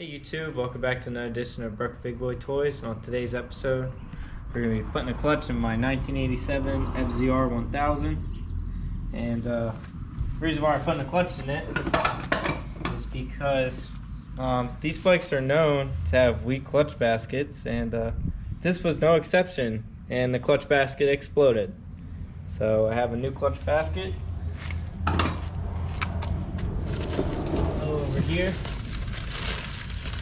Hey YouTube, welcome back to another edition of Brook Big Boy Toys. And on today's episode, we're going to be putting a clutch in my 1987 FZR 1000. And the reason why I'm putting a clutch in it is because these bikes are known to have weak clutch baskets, and this was no exception, and the clutch basket exploded. So I have a new clutch basket over here.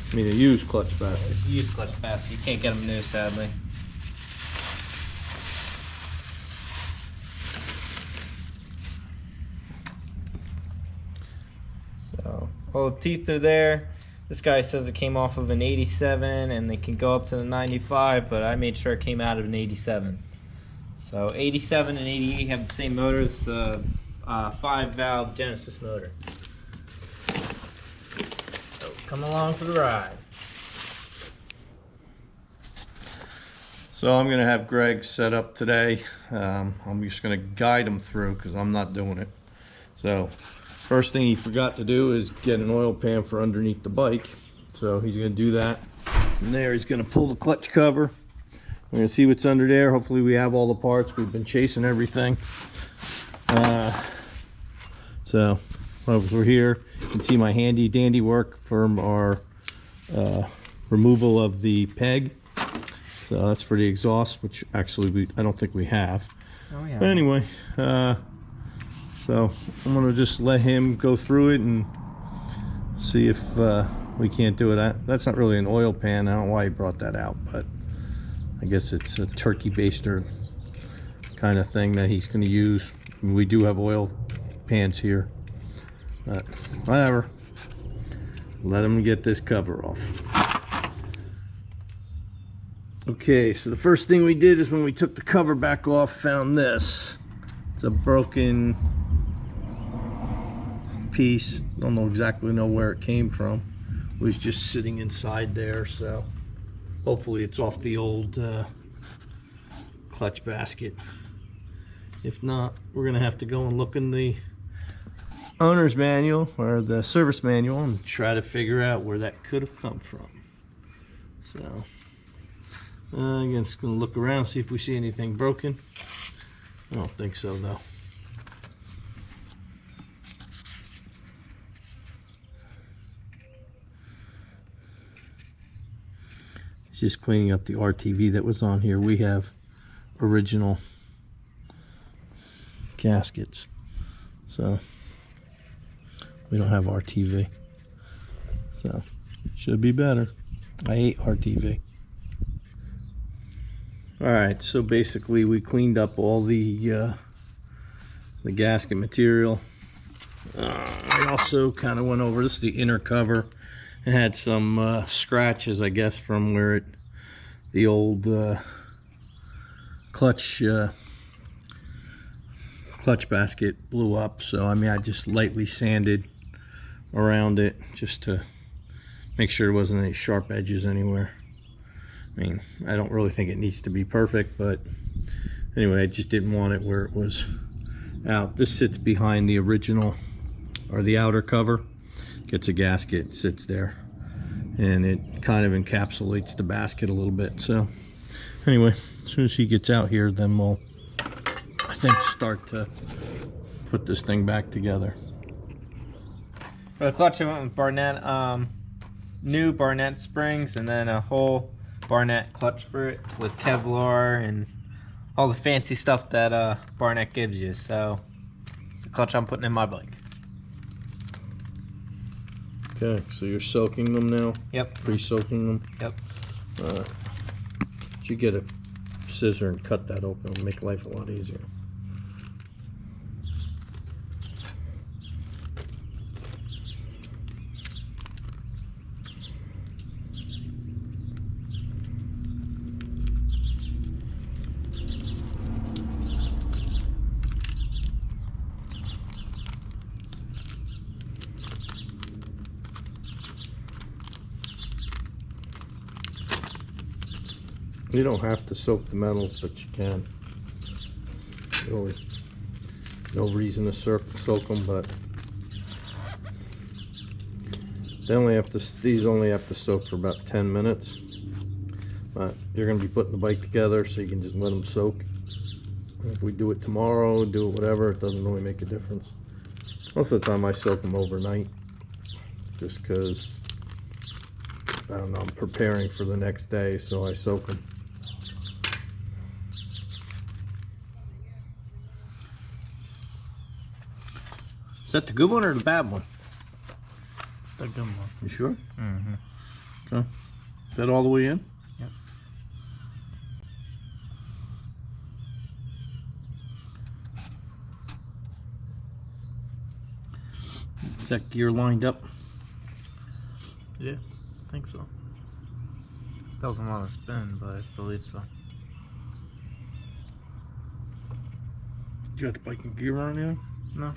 I mean, a used clutch basket. Used clutch basket. You can't get them new, sadly. So, all the teeth are there. This guy says it came off of an 87 and they can go up to the 95, but I made sure it came out of an 87. So 87 and 88 have the same motors, 5-valve Genesis motor. So come along for the ride. So I'm gonna have Greg set up today. I'm just gonna guide him through because I'm not doing it. So first thing he forgot to do is get an oil pan for underneath the bike. So he's gonna do that. And there he's gonna pull the clutch cover. We're gonna see what's under there. Hopefully we have all the parts. We've been chasing everything. So we're here. You can see my handy dandy work from our removal of the peg. So that's for the exhaust, which actually I don't think we have. Oh yeah. But anyway, so I'm gonna just let him go through it and see if we can't do it. That's not really an oil pan. I don't know why he brought that out, but I guess it's a turkey baster kind of thing that he's gonna use. I mean, we do have oil pans here, but whatever. Let him get this cover off. Okay, so the first thing we did is when we took the cover back off, found this. It's a broken piece. Don't exactly know where it came from. It was just sitting inside there, so hopefully it's off the old clutch basket. If not, we're gonna have to go and look in the owner's manual or the service manual and try to figure out where that could have come from. So I'm just gonna look around, see if we see anything broken. I don't think so though. It's just cleaning up the RTV that was on here. We have original gaskets, so we don't have RTV. So should be better. I hate RTV. All right, so basically we cleaned up all the gasket material. I also kind of went over, this is the inner cover. It had some scratches, I guess, from where the old clutch basket blew up. So I mean, I just lightly sanded around it just to make sure there wasn't any sharp edges anywhere. I mean, I don't really think it needs to be perfect, but anyway, I just didn't want it where it was out. This sits behind the original, or the outer cover. Gets a gasket, sits there, and it kind of encapsulates the basket a little bit. So anyway, as soon as he gets out here, then we'll, I think, start to put this thing back together. For the clutch, I went with Barnett, new Barnett springs, and then a whole Barnett clutch for it with Kevlar and all the fancy stuff that Barnett gives you. So it's the clutch I'm putting in my bike. Okay, so you're soaking them now? Yep. Pre-soaking them? Yep. Alright. You get a scissor and cut that open. It'll make life a lot easier. You don't have to soak the metals, but you can. Really, no reason to soak them, but They only have to, these only have to soak for about 10 minutes. But you're going to be putting the bike together, so you can just let them soak. If we do it tomorrow, do it whatever, it doesn't really make a difference. Most of the time I soak them overnight, just because, I don't know, I'm preparing for the next day, so I soak them. Is that the good one or the bad one? It's the good one. You sure? Mm-hmm. Okay. Is that all the way in? Yep. Is that gear lined up? Yeah, I think so. Doesn't want to spin, but I believe so. You got the bike in gear on you? No,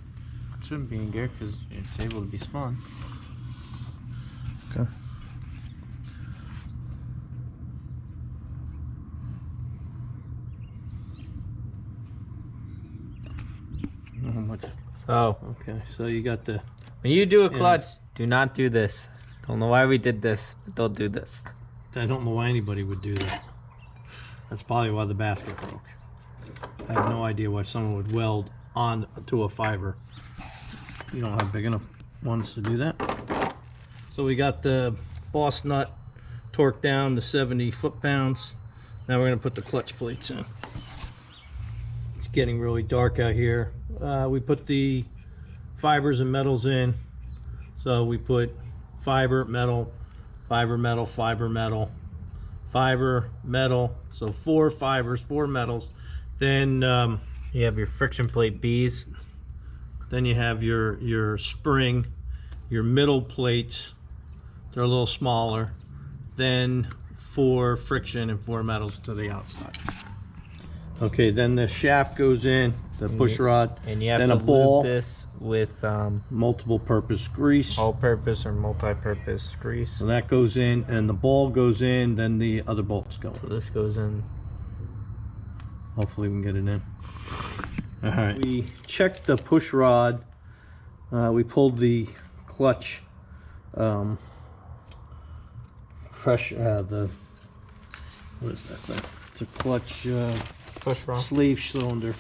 it shouldn't be in gear because it's able to be spun. Okay. How much? So, Okay, so you got the. when you do a clutch, do not do this. Don't know why we did this, but don't do this. I don't know why anybody would do that. That's probably why the basket broke. I have no idea why someone would weld on to a fiber. You don't have big enough ones to do that. So we got the boss nut torqued down to 70 foot-pounds. Now we're going to put the clutch plates in. It's getting really dark out here. We put the fibers and metals in. So we put fiber, metal, fiber, metal, fiber, metal, fiber, metal. So 4 fibers, 4 metals. Then You have your friction plate Bs. then you have your spring, your middle plates. They're a little smaller. Then 4 friction and 4 metals to the outside. Okay, then the shaft goes in, the push rod, And you have then to a ball, lube this with multiple purpose grease. all-purpose or multi-purpose grease. So that goes in, and the ball goes in, then the other bolts go So in. this goes in. Hopefully we can get it in. All right. We checked the push rod. We pulled the clutch pressure. What is that thing? It's a clutch Push rod. sleeve cylinder.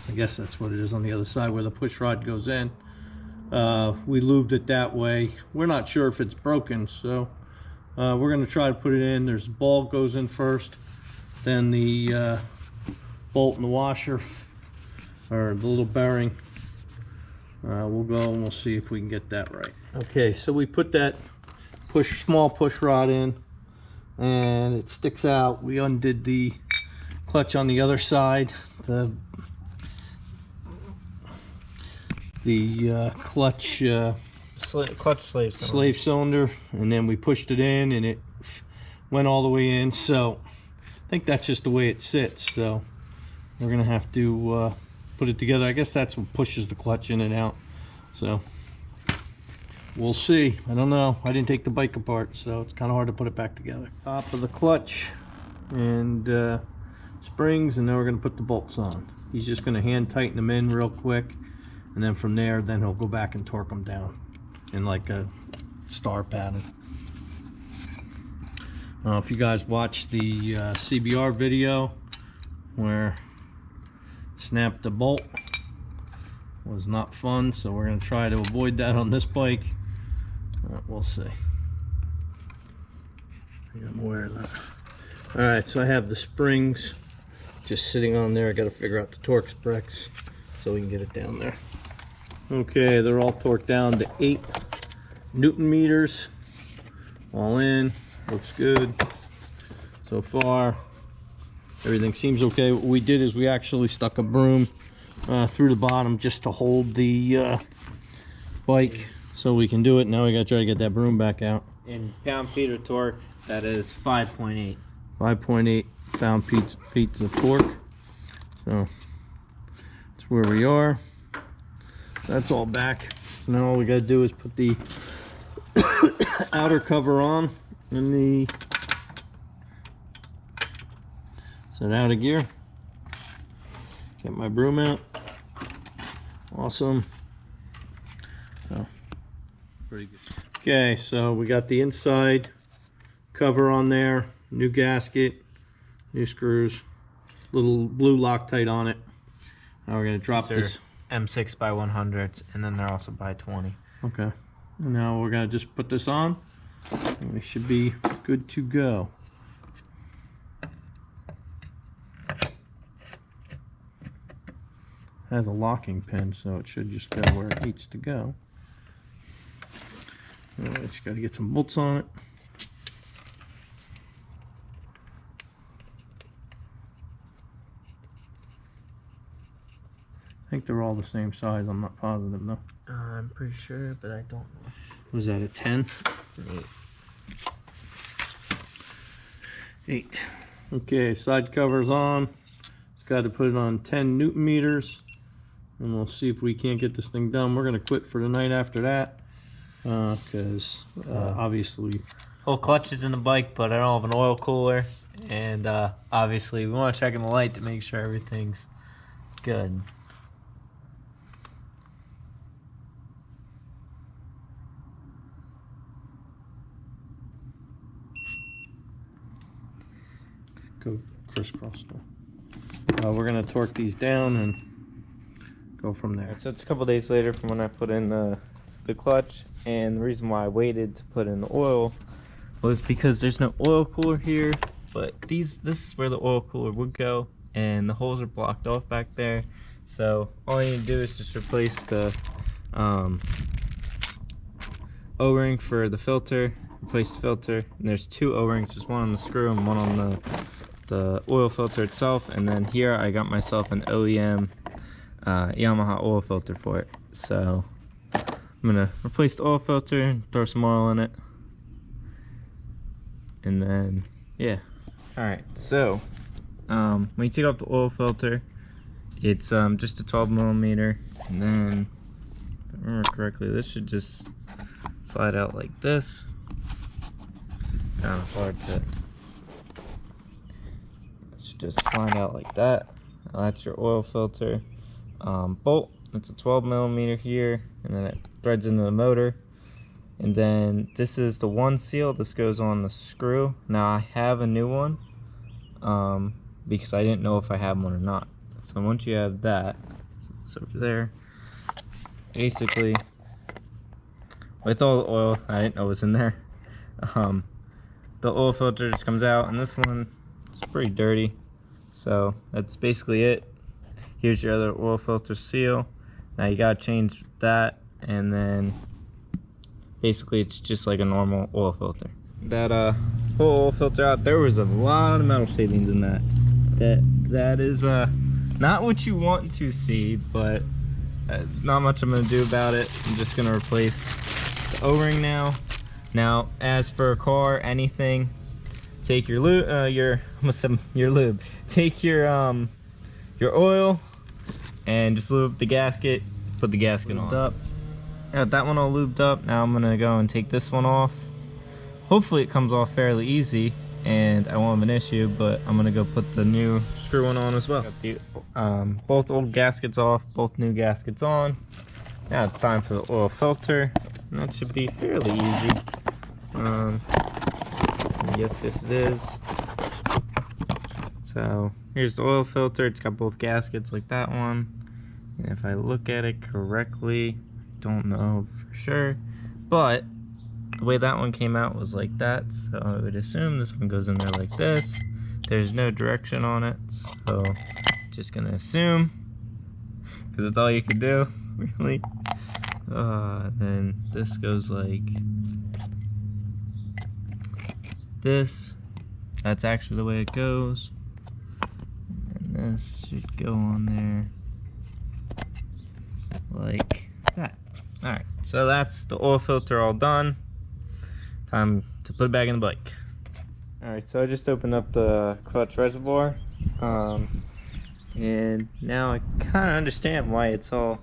I guess that's what it is on the other side where the push rod goes in. We lubed it that way. We're not sure if it's broken, so we're going to try to put it in. There's the ball goes in first, then the bolt and the washer, or the little bearing. We'll go and we'll see if we can get that right. Okay, so we put that small push rod in, and it sticks out. We undid the clutch on the other side, the clutch Clutch slave. slave cylinder, and then we pushed it in and it went all the way in. So I think that's just the way it sits, so we're gonna have to put it together. I guess that's what pushes the clutch in and out, so we'll see. I don't know, I didn't take the bike apart, so it's kind of hard to put it back together. Top of the clutch and springs, and then we're gonna put the bolts on. He's just gonna hand tighten them in real quick, and then from there, then he'll go back and torque them down in like a star pattern. If you guys watched the CBR video where snapped the bolt, was not fun, so we're going to try to avoid that on this bike. We'll see. I'm aware of that. Alright, so I have the springs just sitting on there. I got to figure out the torque specs so we can get it down there. Okay, they're all torqued down to 8 Newton meters. All in, looks good so far. Everything seems okay. What we did is we actually stuck a broom through the bottom just to hold the bike so we can do it. Now we gotta try to get that broom back out. In pound-feet of torque, that is 5.8. 5.8 pound-feet of torque. So that's where we are. That's all back. So now all we gotta do is put the outer cover on and the set out of gear. Get my broom out. Awesome. So pretty good. Okay, so we got the inside cover on there, new gasket, new screws, little blue Loctite on it. Now we're gonna drop this M6 by 100s, and then they're also by 20. Okay. Now we're gonna just put this on, and we should be good to go. Has a locking pin, so it should just go where it needs to go. Just got to get some bolts on it. I think they're all the same size. I'm not positive though. I'm pretty sure, but I don't know. Was that a 10? It's an 8. Okay, side cover's on. It's got to put it on 10 Newton meters. And we'll see if we can't get this thing done. We're going to quit for the night after that. Because obviously... Whole clutch is in the bike, but I don't have an oil cooler. And obviously we want to check in the light to make sure everything's good. Go crisscross though. We're going to torque these down and go from there. So it's a couple days later from when I put in the clutch, and the reason why I waited to put in the oil was because there's no oil cooler here, but this is where the oil cooler would go, and the holes are blocked off back there. So all you need to do is just replace the O-ring for the filter, replace the filter, and there's 2 O-rings, there's one on the screw and one on the oil filter itself. And then here I got myself an OEM Yamaha oil filter for it. So I'm gonna replace the oil filter and throw some oil in it, and then yeah. All right, so when you take off the oil filter, it's just a 12 millimeter, and then if I remember correctly, this should just slide out like this. Kind of hard to. It should just slide out like that. Now that's your oil filter bolt. It's a 12 millimeter here, and then it threads into the motor. And then this is the one seal. This goes on the screw. Now I have a new one because I didn't know if I have one or not. So once you have that, so it's over there. Basically, with all the oil, I didn't know was in there. The oil filter just comes out, and this one is pretty dirty. So that's basically it. Here's your other oil filter seal. Now you gotta change that, and then basically it's just like a normal oil filter. That whole oil filter out, there was a lot of metal shavings in that. That is not what you want to see, but not much I'm gonna do about it. I'm just gonna replace the O-ring now. Now, as for a car, anything, take your lube, take your oil, and just lube the gasket. Put the gasket on. Up. Got that one all lubed up. Now I'm gonna go and take this one off. Hopefully it comes off fairly easy, and I won't have an issue. But I'm gonna go put the new screw one on as well. Got the both old gaskets off, both new gaskets on. Now it's time for the oil filter. And that should be fairly easy. Yes, it is. So here's the oil filter. It's got both gaskets like that one. And if I look at it correctly, don't know for sure, but the way that one came out was like that. So I would assume this one goes in there like this. There's no direction on it, so just gonna assume, because that's all you can do, really. Then this goes like this. That's actually the way it goes. And this should go on there like that. Alright, so that's the oil filter all done. Time to put it back in the bike. Alright, so I just opened up the clutch reservoir. And now I kind of understand why it's all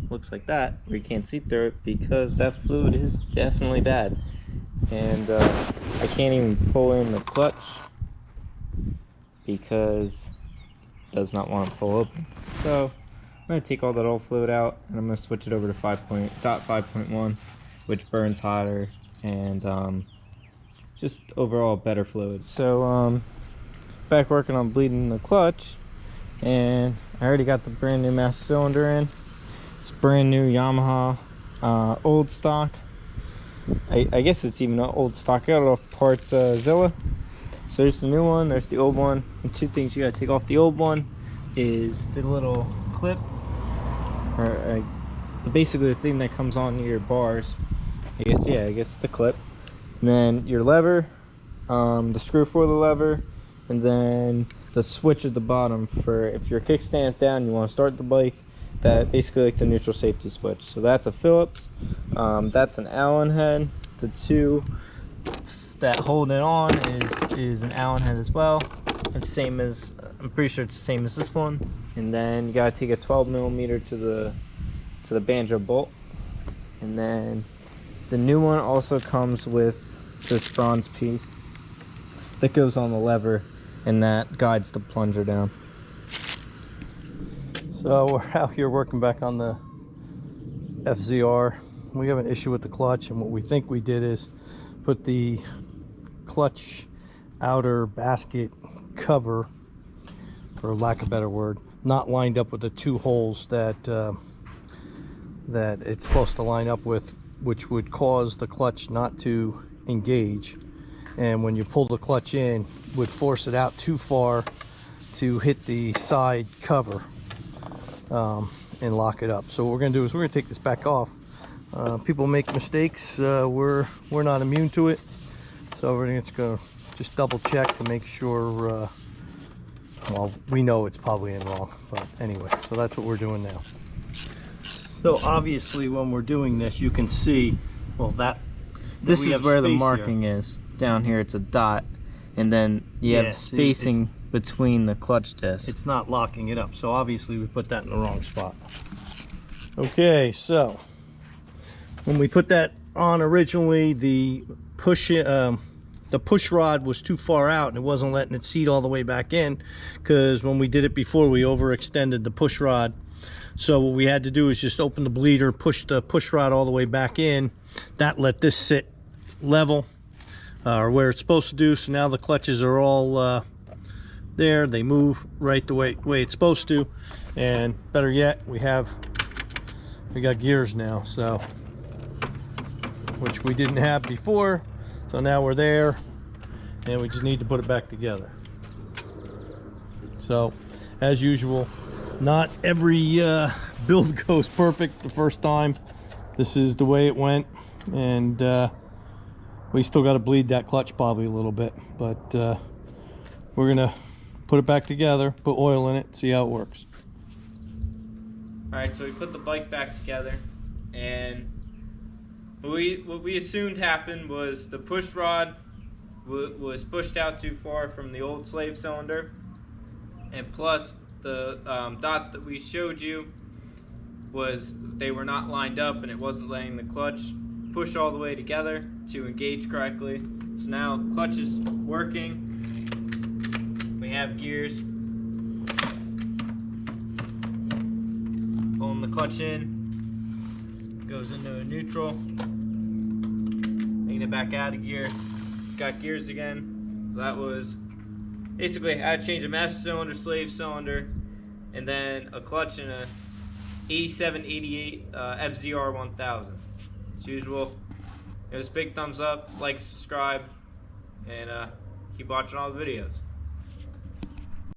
looks like that, where you can't see through it, because that fluid is definitely bad. And I can't even pull in the clutch because it does not want to pull open. So I'm going to take all that old fluid out, and I'm going to switch it over to 5.1. which burns hotter, and just overall better fluid. So back working on bleeding the clutch, and I already got the brand new master cylinder in. It's brand new Yamaha, old stock. I guess it's even an old stock. I got it off Parts Zilla. So there's the new one, there's the old one. And two things you gotta take off the old one is the little clip, or basically the thing that comes on your bars. I guess it's the clip. And then your lever, the screw for the lever, and then the switch at the bottom for if your kickstand's down, you want to start the bike. That basically like the neutral safety switch. So that's a Phillips. That's an Allen head. The two that hold it on is an Allen head as well. It's same as, I'm pretty sure it's the same as this one. And then you gotta take a 12mm to the banjo bolt. And then the new one also comes with this bronze piece that goes on the lever, and that guides the plunger down. So we're out here working back on the FZR. We have an issue with the clutch, and what we think we did is put the clutch outer basket cover, for lack of a better word, not lined up with the two holes that that it's supposed to line up with, which would cause the clutch not to engage, and when you pull the clutch in would force it out too far to hit the side cover and lock it up. So what we're going to do is we're going to take this back off. People make mistakes. We're not immune to it, so we're just going to just double check to make sure. Well, we know it's probably in wrong, but anyway, so that's what we're doing now. So obviously when we're doing this, you can see, well, this is where the marking is. Down here it's a dot, and then you have spacing between the clutch discs. It's not locking it up, so obviously we put that in the wrong spot. Okay, so when we put that on originally, the push rod was too far out and it wasn't letting it seat all the way back in, because when we did it before, we overextended the push rod. So what we had to do is just open the bleeder, push the push rod all the way back in. That let this sit level, or where it's supposed to do. So now the clutches are all there. They move right the way it's supposed to. And better yet, we got gears now, so, which we didn't have before. So now we're there, and we just need to put it back together. So as usual, not every build goes perfect the first time. This is the way it went, and we still got to bleed that clutch probably a little bit, but we're gonna put it back together, put oil in it, see how it works. All right, so we put the bike back together, and what we assumed happened was the push rod was pushed out too far from the old slave cylinder, and plus the dots that we showed you they were not lined up, and it wasn't letting the clutch push all the way together to engage correctly. So now the clutch is working. We have gears. Pulling the clutch in, goes into a neutral, taking it back out of gear. Got gears again. So that was basically, I had to change a master cylinder, slave cylinder, and then a clutch in a 8788 FZR 1000. As usual, give us a big thumbs up, like, subscribe, and keep watching all the videos.